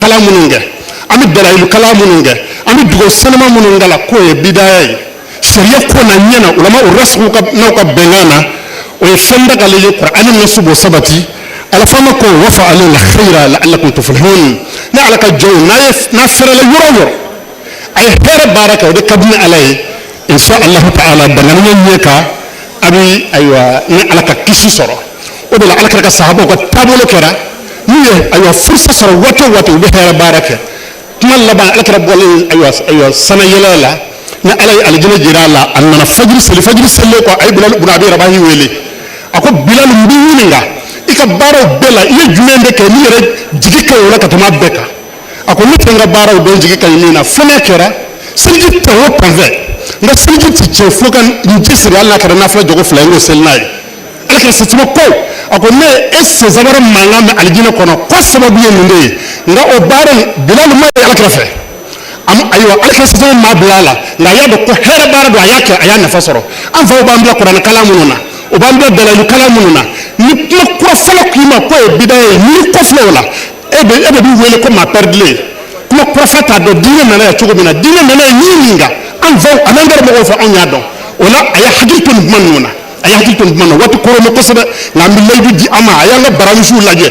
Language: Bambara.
kalamununge ami dalailu kalamununge ami dugo sanama munungala ko e bidaya sharia ko na nyana ulama urasku ka nauka bengana o fenda kale qur'ani nasubo sabati ala fama ko wafa alil khaira la'allakum tuflihun na ala ka jow na fere la yoro ay hera baraka de kabni alay insha Allah ta'ala dangana nyeka abi aywa na ala ka kisi soro o de la ala ka sahabo ko tabolo kera niye aywa fursa soro wato be hera baraka kuma laba ala ka bolin aywa sana yelala na ala aljina jirala annana fajr sele ko ay bilal ibn abi rabahi wele ako bilal mbi wuninga ika baro bela ile jumende ke ni re jigika wala katama beka ako mutenga baro do jigika yina fana kera sirji tawo panve nga sirji tiche flokan njisri alla kara nafla jogo flango selnay alaka satuma ko ako ne esse zabara mangam aljina kono ko sababu yende nga o baro bilal ma alaka rafe am aywa alaka satuma ma bilala nga yado ko hera baro do ayaka ayana fasoro am fa bambla qur'an kalamununa o bambla dalalu kalamununa ni ko fala kima ko bidaye ni ko flola ebe bi wele ko ma perdle kuma profeta do dina nana ya chugo bina dina nana yininga an vaw anangar mo fa on yado wala aya haditun manuna aya haditun manuna watu ko mo ko sada ngambi leydi di ama aya nga baramusu laje